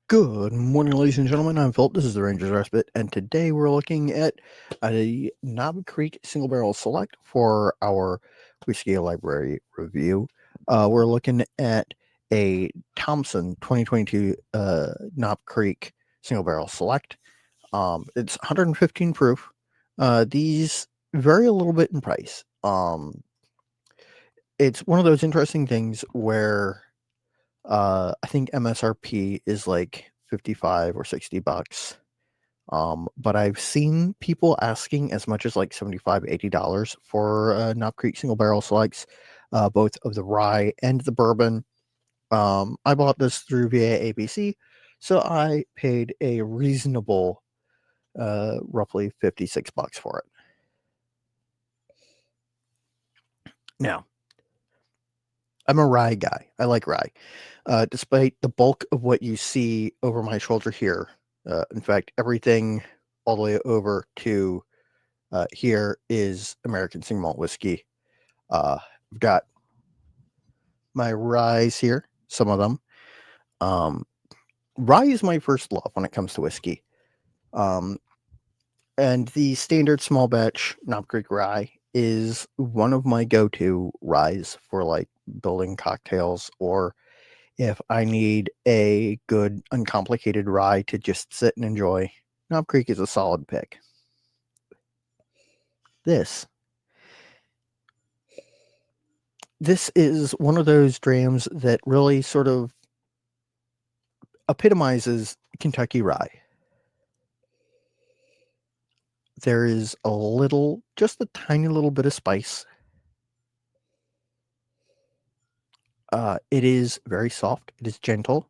Good morning, ladies and gentlemen. I'm Philip. This is the Ranger's Respite, and today we're looking at a Knob Creek Single Barrel Select for our Whiskey Library review. We're looking at a Thompson 2022 Knob Creek Single Barrel Select. It's 115 proof. These vary a little bit in price. It's one of those interesting things where I think MSRP is like 55 or $60. But I've seen people asking as much as like $75, $80 for Knob Creek Single Barrel Selects, both of the rye and the bourbon. I bought this through via ABC, so I paid a reasonable, roughly $56 for it. Now, I'm a rye guy. I like rye. Despite the bulk of what you see over my shoulder here, in fact, everything all the way over to here is American single malt whiskey. I've got my ryes here, some of them. Um, Rye is my first love when it comes to whiskey. Um, and the standard small batch Knob Creek rye is one of my go-to ryes for like building cocktails, or if I need a good uncomplicated rye to just sit and enjoy. Knob Creek is a solid pick. This this is one of those drams that really sort of epitomizes Kentucky rye. There is a little, just a tiny little bit of spice. It is very soft. It is gentle.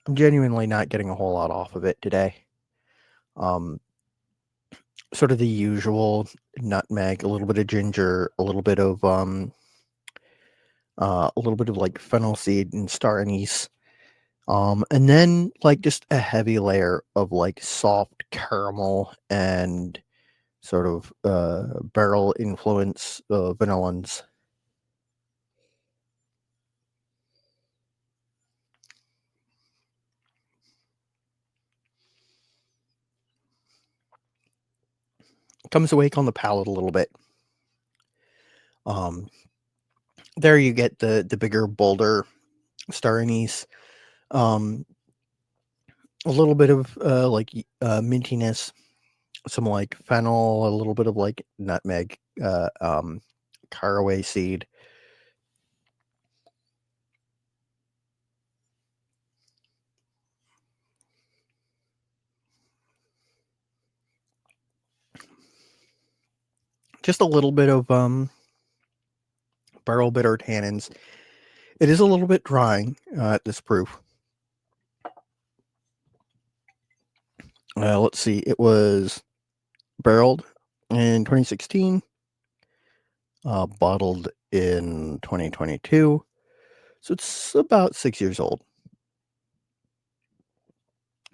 I'm genuinely not getting a whole lot off of it today. Um, Sort of the usual nutmeg, a little bit of ginger, a little bit of like fennel seed and star anise. And then like just a heavy layer of like soft caramel and sort of barrel influence vanillins. Comes awake on the palate a little bit. Um, there you get the bigger, bolder star anise. Um, a little bit of mintiness, some like fennel, a little bit of like nutmeg, caraway seed. Just a little bit of barrel bitter tannins. It is a little bit drying at this proof. Let's see, it was barreled in 2016, bottled in 2022, so it's about 6 years old.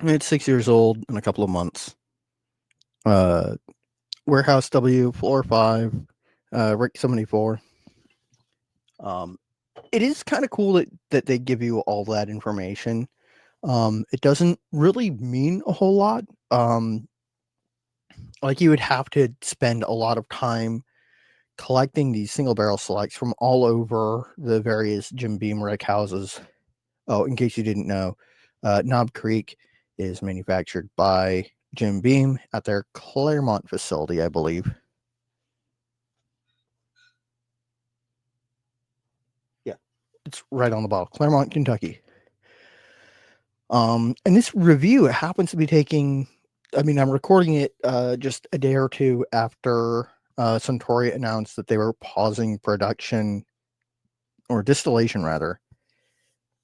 It's 6 years old in a couple of months. Warehouse W, floor 5, Rick 74. It is kind of cool that they give you all that information. It doesn't really mean a whole lot. Like you would have to spend a lot of time collecting these single barrel selects from all over the various Jim Beam rick houses. Oh, in case you didn't know, Knob Creek is manufactured by Jim Beam at their Claremont facility, I believe. Yeah, it's right on the bottle, Claremont, Kentucky. And this review happens to be taking. I mean, I'm recording it just a day or two after Suntory announced that they were pausing production or distillation rather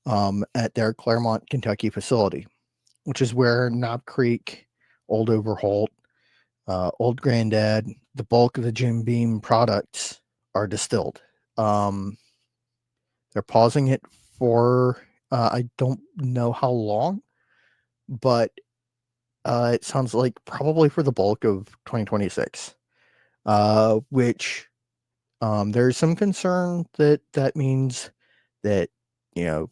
at their Claremont, Kentucky facility, which is where Knob Creek, Old Overholt, Old Grandad, the bulk of the Jim Beam products are distilled. They're pausing it for I don't know how long, but it sounds like probably for the bulk of 2026, which there's some concern that means that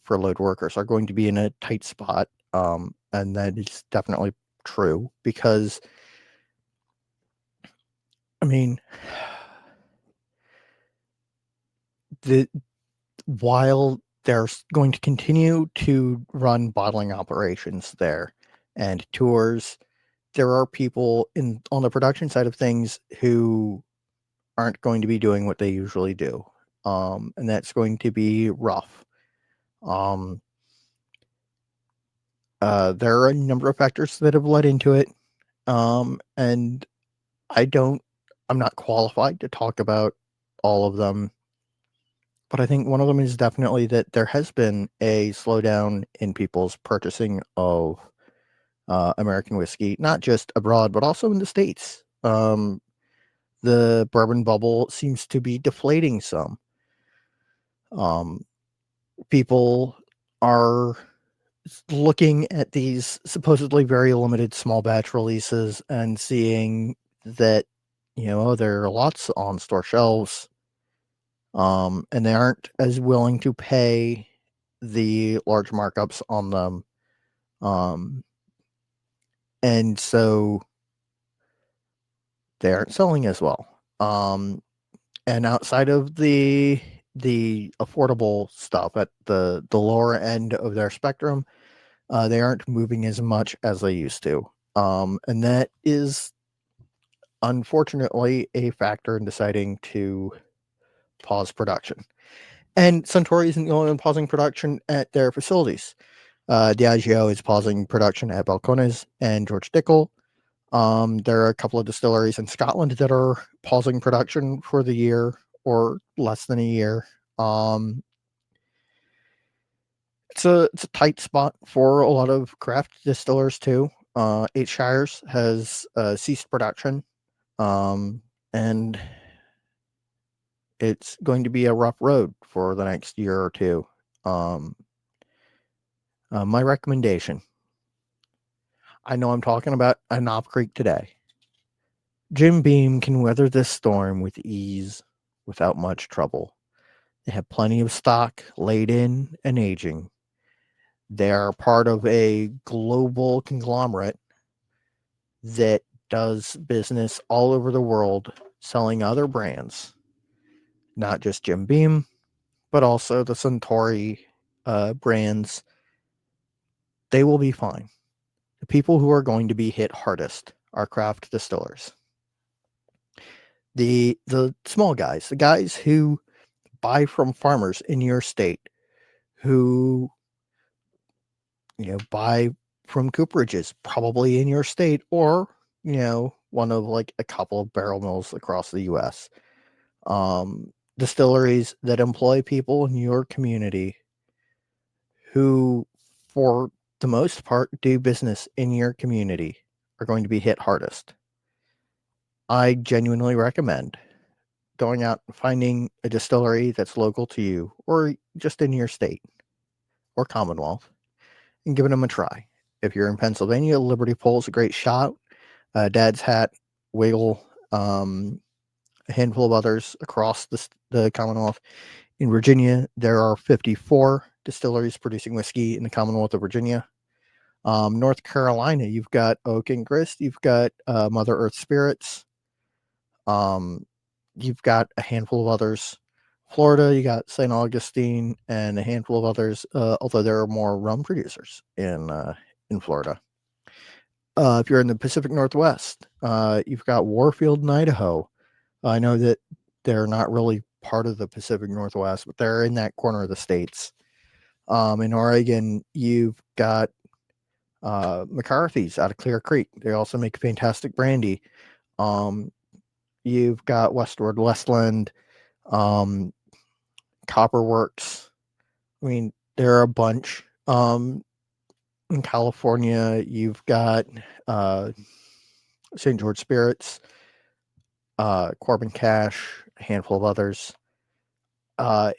for load workers are going to be in a tight spot. And that is definitely true because, I mean, the while they're going to continue to run bottling operations there and tours, there are people on the production side of things who aren't going to be doing what they usually do. And that's going to be rough. Um, there are a number of factors that have led into it. And I don't, I'm not qualified to talk about all of them, but I think one of them is definitely that there has been a slowdown in people's purchasing of American whiskey, not just abroad, but also in the States. The bourbon bubble seems to be deflating some. Um, People are looking at these supposedly very limited small batch releases and seeing that, there are lots on store shelves, and they aren't as willing to pay the large markups on them. Um, and so they aren't selling as well. And outside of the affordable stuff at the lower end of their spectrum, they aren't moving as much as they used to. And that is unfortunately a factor in deciding to pause production. And Suntory isn't the only one pausing production at their facilities. Diageo is pausing production at Balcones and George Dickel. There are a couple of distilleries in Scotland that are pausing production for the year or less than a year. Um, it's a tight spot for a lot of craft distillers too. Eight Shires has ceased production, and it's going to be a rough road for the next year or two. Um, my recommendation. I know I'm talking about a Knob Creek today. Jim Beam can weather this storm with ease, without much trouble. They have plenty of stock laid in and aging. They are part of a global conglomerate that does business all over the world, selling other brands, not just Jim Beam, but also the Suntory brands. They will be fine. The people who are going to be hit hardest are craft distillers. The small guys, the guys who buy from farmers in your state, who buy from cooperages probably in your state, or one of like a couple of barrel mills across the US. Distilleries that employ people in your community who, for the most part, do business in your community are going to be hit hardest. I genuinely recommend going out and finding a distillery that's local to you or just in your state or Commonwealth and giving them a try. If you're in Pennsylvania, Liberty Pole is a great shot. Dad's Hat, Wiggle, a handful of others across the Commonwealth. In Virginia, there are 54 distilleries producing whiskey in the Commonwealth of Virginia. North Carolina, you've got Oak and Grist, you've got Mother Earth Spirits, you've got a handful of others. Florida, you got St. Augustine and a handful of others, although there are more rum producers in Florida. If you're in the Pacific Northwest, you've got Warfield and Idaho. I know that they're not really part of the Pacific Northwest, but they're in that corner of the states. In Oregon, you've got McCarthy's out of Clear Creek. They also make fantastic brandy. You've got Westward Westland, Copperworks. I mean, there are a bunch. In California, you've got St. George Spirits, Corbin Cash, a handful of others.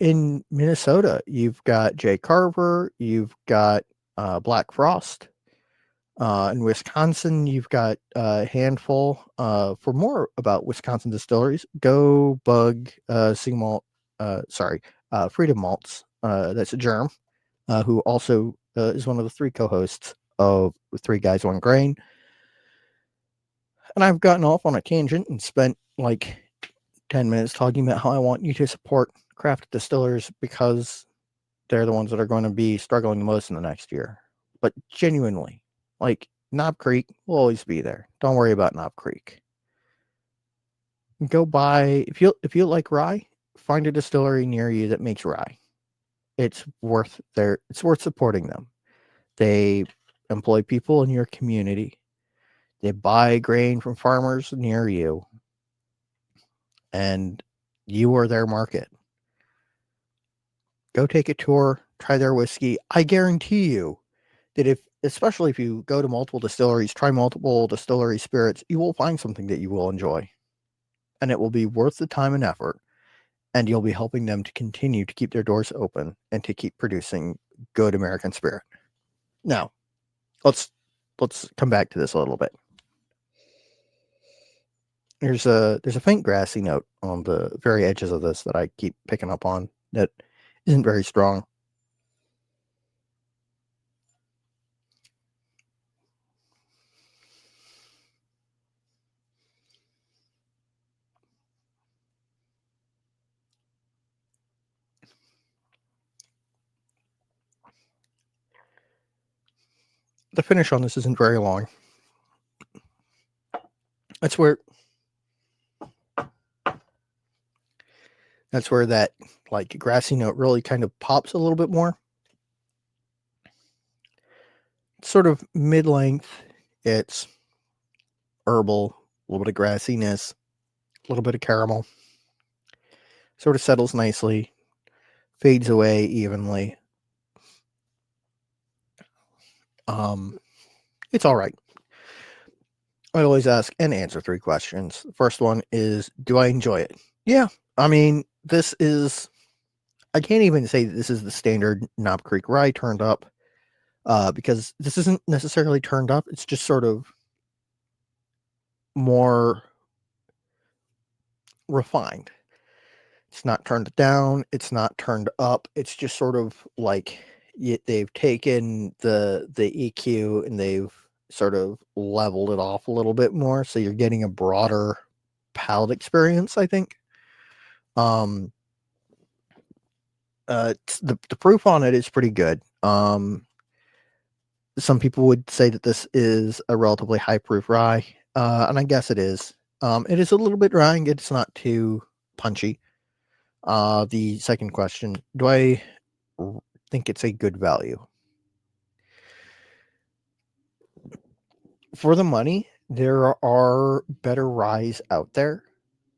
In Minnesota, you've got J. Carver, you've got Black Frost. In Wisconsin, you've got a handful. For more about Wisconsin distilleries, go bug Freedom Malts. That's a germ. who also is one of the 3 co-hosts of Three Guys, One Grain. And I've gotten off on a tangent and spent like 10 minutes talking about how I want you to support craft distillers because they're the ones that are going to be struggling the most in the next year. But genuinely, like Knob Creek will always be there. Don't worry about Knob Creek. Go buy if you like rye, find a distillery near you that makes rye. It's worth supporting them. They employ people in your community. They buy grain from farmers near you, and you are their market. Go take a tour, try their whiskey. I guarantee you that especially if you go to multiple distilleries, try multiple distillery spirits, you will find something that you will enjoy. And it will be worth the time and effort. And you'll be helping them to continue to keep their doors open and to keep producing good American spirit. Now, let's come back to this a little bit. There's a faint grassy note on the very edges of this that I keep picking up on that isn't very strong. The finish on this isn't very long. That's where that like grassy note really kind of pops a little bit more. It's sort of mid-length. It's herbal, a little bit of grassiness, a little bit of caramel. Sort of settles nicely, fades away evenly. It's all right. I always ask and answer 3 questions. The first one is, do I enjoy it? Yeah. I mean, I can't even say this is the standard Knob Creek rye turned up, because this isn't necessarily turned up. It's just sort of more refined. It's not turned down. It's not turned up. It's just sort of like they've taken the EQ and they've sort of leveled it off a little bit more, so you're getting a broader palate experience, I think. The proof on it is pretty good. Some people would say that this is a relatively high proof rye, and I guess it is. It is a little bit dry. It's not too punchy. The second question, do I think it's a good value? For the money, there are better ryes out there.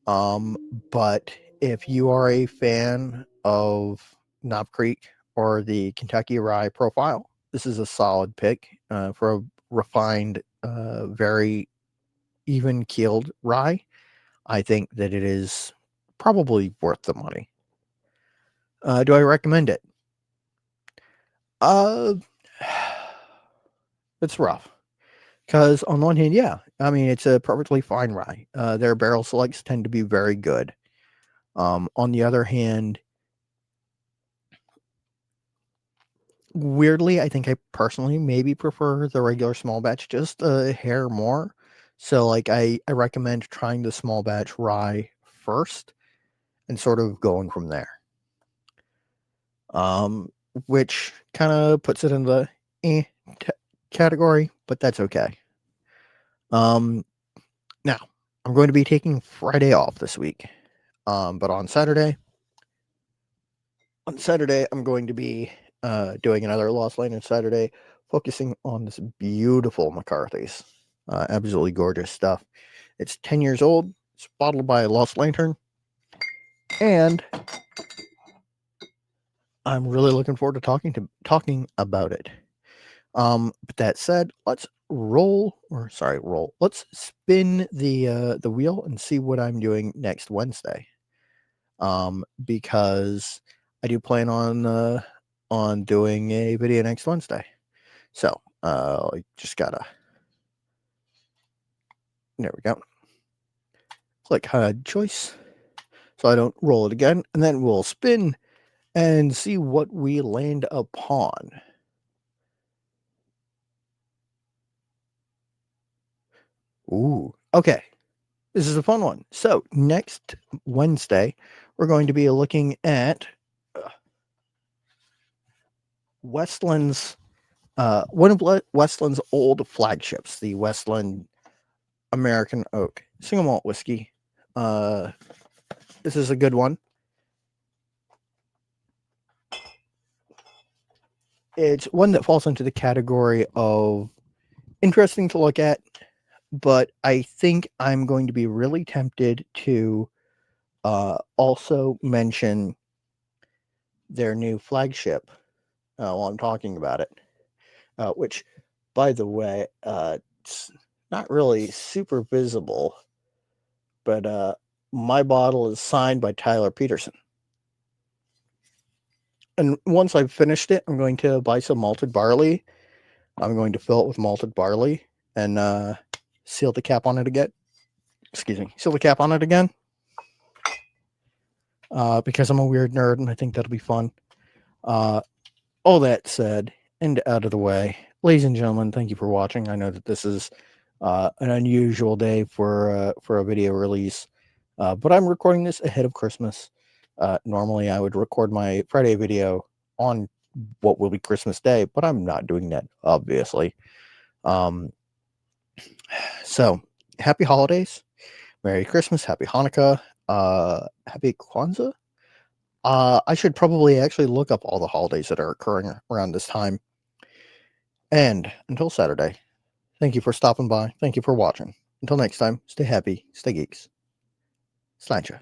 But if you are a fan of Knob Creek or the Kentucky Rye profile, this is a solid pick for a refined, very even keeled rye. I think that it is probably worth the money. Do I recommend it? Uh, it's rough because on one hand, yeah, I mean it's a perfectly fine rye. Their barrel selects tend to be very good. On the other hand, weirdly, I think I personally maybe prefer the regular small batch just a hair more. So like I recommend trying the small batch rye first and sort of going from there. Um, which kind of puts it in the eh category, but that's okay. Now I'm going to be taking Friday off this week. But on Saturday, I'm going to be doing another Lost Lantern Saturday, focusing on this beautiful McCarthy's. Absolutely gorgeous stuff. It's 10 years old. It's bottled by Lost Lantern, and I'm really looking forward to talking about it. But that said, let's roll. Let's spin the wheel and see what I'm doing next Wednesday. Because I do plan on doing a video next Wednesday. So I just gotta. There we go. Click HUD choice, so I don't roll it again, and then we'll spin and see what we land upon. Ooh, okay. This is a fun one. So, next Wednesday, we're going to be looking at uh, Westland's one of Westland's old flagships, the Westland American Oak single malt whiskey. Uh, this is a good one. It's one that falls into the category of interesting to look at, but I think I'm going to be really tempted to also mention their new flagship while I'm talking about it, which, by the way, it's not really super visible, but my bottle is signed by Tyler Peterson. And once I've finished it, I'm going to buy some malted barley. I'm going to fill it with malted barley and seal the cap on it again. Excuse me, seal the cap on it again. Because I'm a weird nerd and I think that'll be fun. All that said, and out of the way, ladies and gentlemen, thank you for watching. I know that this is an unusual day for a video release, but I'm recording this ahead of Christmas. Normally, I would record my Friday video on what will be Christmas Day, but I'm not doing that, obviously. So, happy holidays, Merry Christmas, Happy Hanukkah, Happy Kwanzaa. I should probably actually look up all the holidays that are occurring around this time. And until Saturday, thank you for stopping by. Thank you for watching. Until next time, stay happy, stay geeks. Sláinte.